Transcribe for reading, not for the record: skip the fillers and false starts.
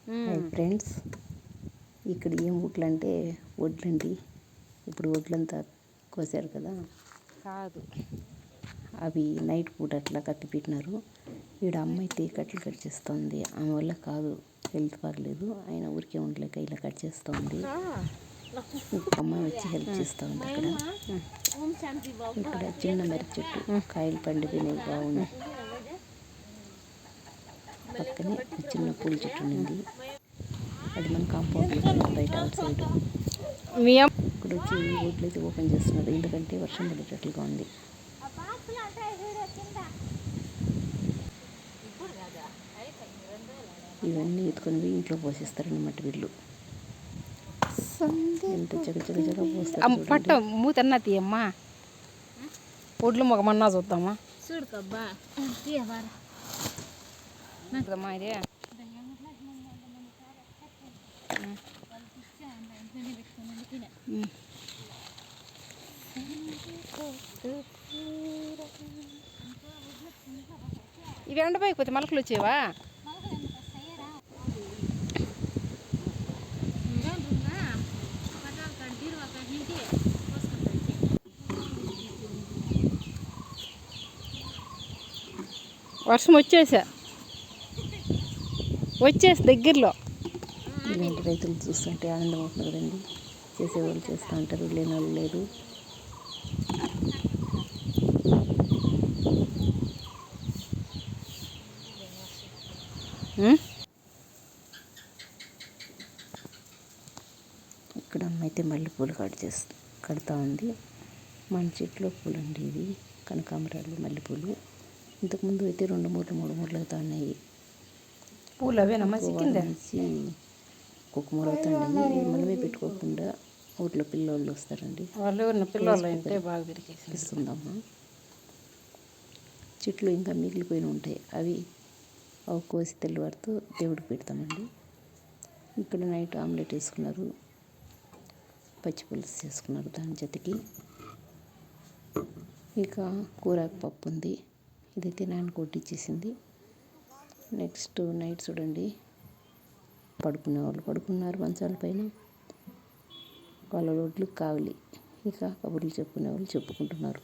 Hi friends, ఇక్కడ ఏం వడ్లంటే వడ్లండి. ఇప్పుడు వడ్లంతా కోసారు కదా, కాదు అవి నైట్ పూట అట్లా కట్టి పెట్టినారు. ఈడ అమ్మ అయితే కట్లు కట్ చేస్తుంది. ఆమె వల్ల కాదు, హెల్త్ బాగలేదు, ఆయన ఊరికే ఉండలేక ఇలా కట్ చేస్తుంది. అమ్మాయి వచ్చి హెల్ప్ చేస్తూ ఉంది. ఇక్కడ చిన్న మర్రి చెట్టు, కాయలు పండిపోయినాయి, బాగున్నాయి. పక్కనే చిన్న పూల చెట్టు ఉంది. అది మన కాంపౌండ్లో బయట అవుట్ సైడ్. ఇక్కడ వచ్చి రోడ్లు అయితే ఓపెన్ చేస్తున్నారు, ఎందుకంటే వర్షం పడేటట్లుగా ఉంది. ఇవన్నీ ఎత్తుకొని ఇంట్లో పోసేస్తారన్నమాట వీళ్ళు. ఎంత చకచక పోస్తారు. పట్ట మూతన్నా తీయమ్మా, ఒడ్లు మొగమన్నా చూద్దామా. చూడుకబ్బా ఇదే ఇవి ఎండపోయిపోతే మొలకలు వచ్చేవా? వర్షం వచ్చేసి దగ్గరలో. ఇలాంటి రైతులు చూస్తుంటే ఆనందం అవుతుంది కదండి. చేసేవాళ్ళు చేస్తూ ఉంటారు, లేని వాళ్ళు లేదు. ఇక్కడ అమ్మ అయితే మల్లెపూలు కడతా ఉంది. మన చెట్లో పూలు అండి ఇవి, కనకాంబరాలు, మల్లెపూలు. ఇంతకుముందు అయితే 2 మూరలు 3 మూరలు అవుతా ఉన్నాయి. పూలు అవేనమ్మా సిక్కిందా నుంచి ఒక్కొక్క మూర అవుతాయండి. మనమే పెట్టుకోకుండా ఊర్లో పిల్లోళ్ళు వస్తారండి, వాళ్ళు పిల్లలు అంటే బాగా ఇస్తుందమ్మా. చెట్లు ఇంకా మిగిలిపోయిన ఉంటాయి, అవి కోసి తెల్లవారితో దేవుడికి పెడతామండి. ఇక్కడ నైట్ ఆమ్లెట్ వేసుకున్నారు, పచ్చి పులుసు చేసుకున్నారు దాని జతకి. ఇక కూరాకు పప్పు ఉంది, ఇదైతే నాన్న కొట్టిచ్చేసింది. నెక్స్ట్ నైట్ చూడండి, పడుకునే వాళ్ళు పడుకున్నారు మంచాల పైన, వాళ్ళ రోడ్లు కావలి. ఇక కబుర్లు చెప్పుకునే వాళ్ళు చెప్పుకుంటున్నారు.